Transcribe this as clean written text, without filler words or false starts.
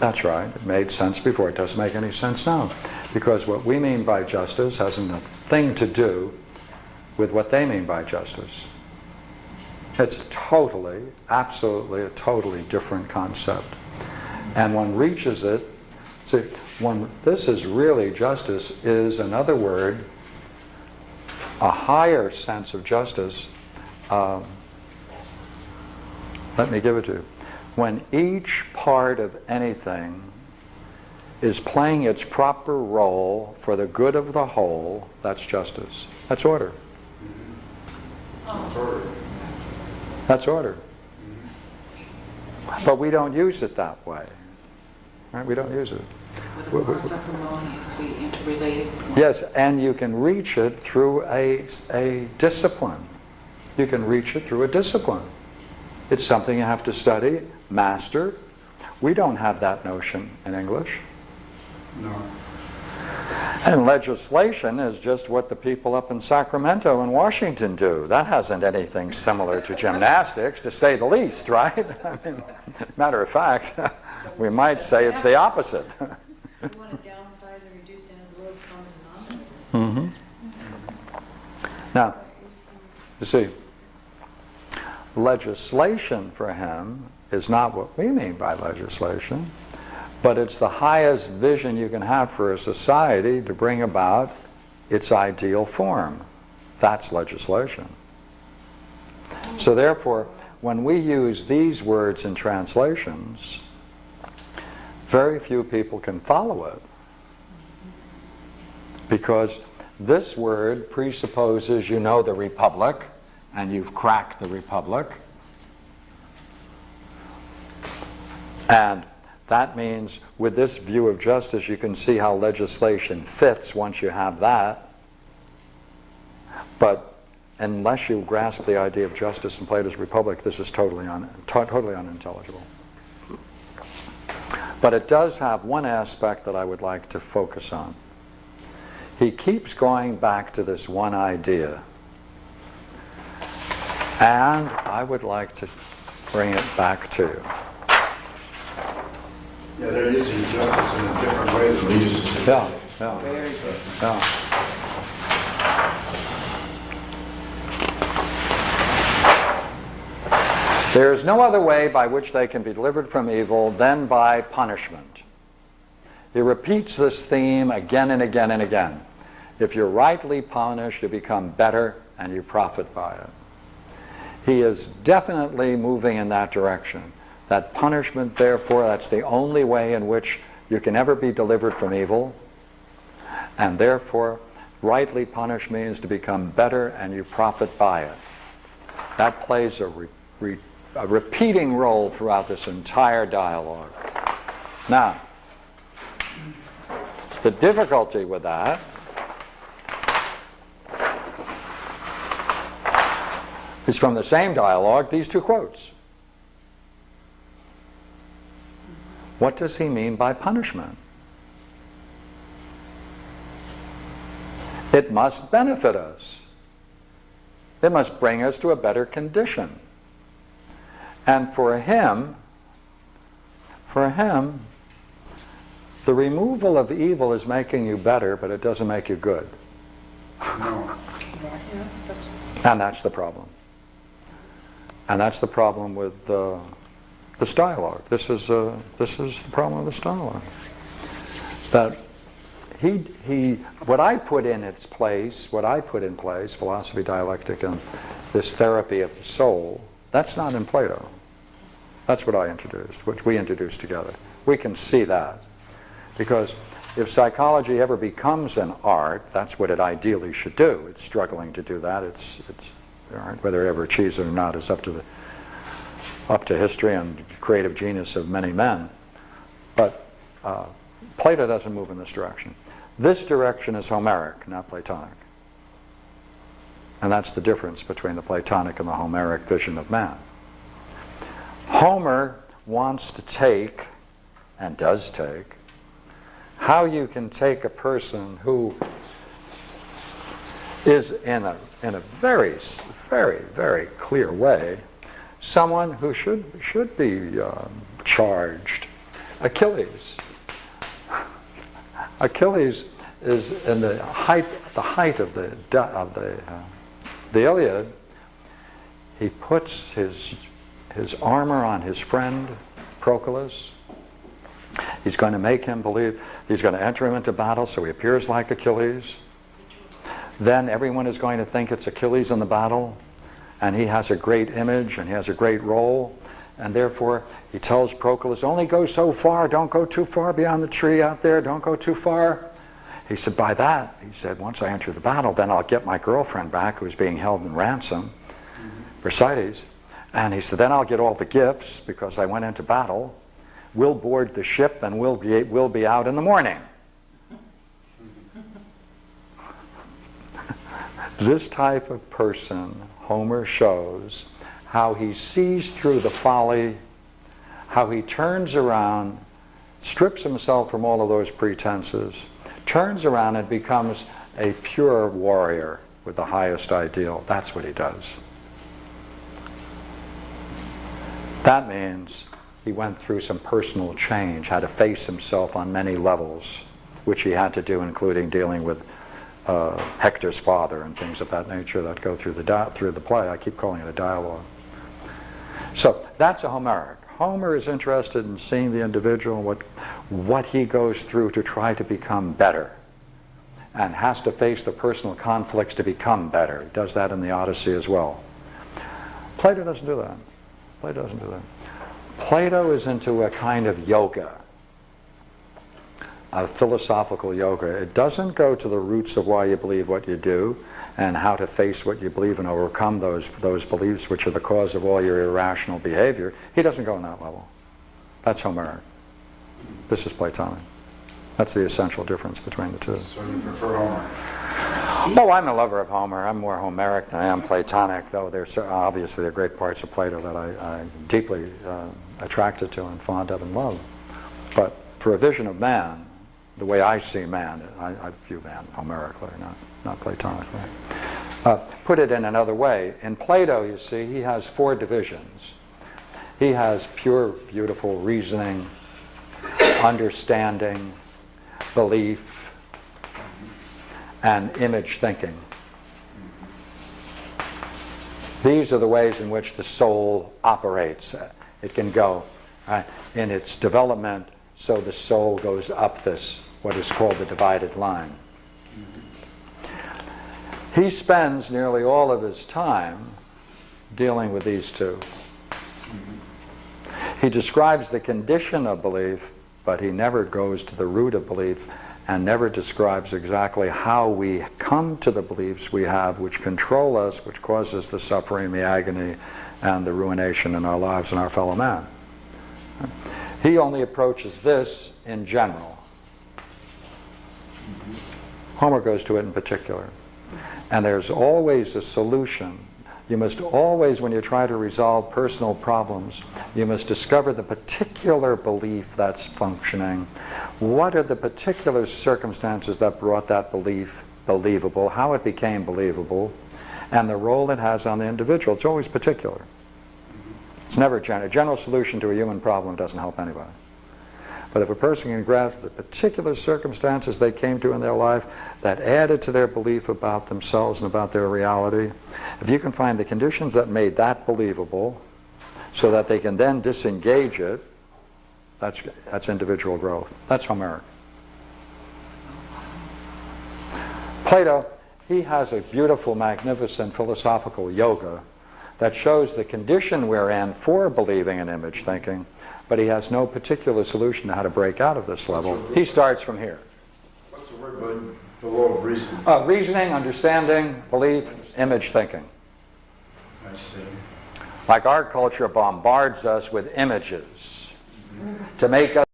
That's right. It made sense before. It doesn't make any sense now. Because what we mean by justice hasn't a thing to do with what they mean by justice. It's totally, absolutely, a totally different concept. And one reaches it, see, this is really justice is another word, a higher sense of justice. Let me give it to you. When each part of anything is playing its proper role for the good of the whole, that's justice. That's order. That's order. That's order. But we don't use it that way. Right? We don't use it. The parts are harmoniously interrelated. Yes, and you can reach it through a discipline. You can reach it through a discipline. It's something you have to study, master. We don't have that notion in English. No. And legislation is just what the people up in Sacramento and Washington do. That hasn't anything similar to gymnastics, to say the least, right? I mean, matter of fact, we might say it's the opposite. You want to downsize and reduce down the lowest common denominator. Now, you see, legislation for him is not what we mean by legislation, but it's the highest vision you can have for a society to bring about its ideal form. That's legislation. So therefore, when we use these words in translations, very few people can follow it. Because this word presupposes you know the Republic, and you've cracked the Republic. And that means with this view of justice, you can see how legislation fits once you have that. But unless you grasp the idea of justice in Plato's Republic, this is totally unintelligible. But it does have one aspect that I would like to focus on. He keeps going back to this one idea. And I would like to bring it back to you. Yeah, they're using justice in a different way than we use it today. Very good. There is no other way by which they can be delivered from evil than by punishment. He repeats this theme again and again and again. If you're rightly punished, you become better and you profit by it. He is definitely moving in that direction. That punishment, therefore, that's the only way in which you can ever be delivered from evil. And therefore, rightly punished means to become better and you profit by it. That plays a repeating role throughout this entire dialogue. Now, the difficulty with that is from the same dialogue, these two quotes. What does he mean by punishment? It must benefit us. It must bring us to a better condition. And for him, the removal of evil is making you better, but it doesn't make you good. No. And that's the problem. And that's the problem with this dialogue. This is the problem with this dialogue. That what I put in place, philosophy, dialectic, and this therapy of the soul, that's not in Plato. That's what I introduced, which we introduced together. We can see that. Because if psychology ever becomes an art, that's what it ideally should do. It's struggling to do that. It's whether it ever achieves it or not is up to history and creative genius of many men. But Plato doesn't move in this direction. This direction is Homeric, not Platonic. And that's the difference between the Platonic and the Homeric vision of man. Homer wants to take, and does take, how you can take a person who is in a very, very, very clear way someone who should be charged Achilles. Achilles is in the height of the Iliad. He puts his armor on his friend Proclus. He's going to make him believe, he's going to enter him into battle, so he appears like Achilles. Then everyone is going to think it's Achilles in the battle, and he has a great image and he has a great role, and therefore he tells Proclus, only go so far, don't go too far beyond the tree out there, don't go too far. He said, by that, he said, once I enter the battle, then I'll get my girlfriend back who's being held in ransom, Thersites. And he said, then I'll get all the gifts because I went into battle. We'll board the ship and we'll be out in the morning. This type of person, Homer shows how he sees through the folly, how he turns around, strips himself from all of those pretenses, turns around and becomes a pure warrior with the highest ideal. That's what he does. That means he went through some personal change, had to face himself on many levels, which he had to do, including dealing with Hector's father and things of that nature that go through the play. I keep calling it a dialogue. So that's a Homeric. Homer is interested in seeing the individual, what he goes through to try to become better, and has to face the personal conflicts to become better. He does that in the Odyssey as well. Plato doesn't do that. Plato doesn't do that. Plato is into a kind of yoga, a philosophical yoga. It doesn't go to the roots of why you believe what you do and how to face what you believe and overcome those beliefs which are the cause of all your irrational behavior. He doesn't go on that level. That's Homeric. This is Platonic. That's the essential difference between the two. So you prefer Homer? Oh, I'm a lover of Homer. I'm more Homeric than I am Platonic, though there's obviously there are great parts of Plato that I'm deeply attracted to and fond of and love. But for a vision of man, the way I see man, I view man Homerically, not Platonically. Put it in another way. In Plato, you see, he has four divisions. He has pure, beautiful reasoning, understanding, belief, and image thinking. These are the ways in which the soul operates. It can go in its development, so the soul goes up this, what is called the divided line. He spends nearly all of his time dealing with these two. He describes the condition of belief, but he never goes to the root of belief and never describes exactly how we come to the beliefs we have, which control us, which causes the suffering, the agony, and the ruination in our lives and our fellow man. He only approaches this in general. Homer goes to it in particular. And there's always a solution. You must always, when you try to resolve personal problems, you must discover the particular belief that's functioning. What are the particular circumstances that brought that belief believable, how it became believable, and the role it has on the individual. It's always particular. It's never general. A general solution to a human problem doesn't help anybody. But if a person can grasp the particular circumstances they came to in their life that added to their belief about themselves and about their reality, if you can find the conditions that made that believable so that they can then disengage it, that's individual growth. That's Homeric. Plato, he has a beautiful, magnificent philosophical yoga that shows the condition we're in for believing in image thinking, but he has no particular solution to how to break out of this level. He starts from here. What's the word below reasoning? Reasoning, understanding, belief, image thinking. I see. Like our culture bombards us with images to make us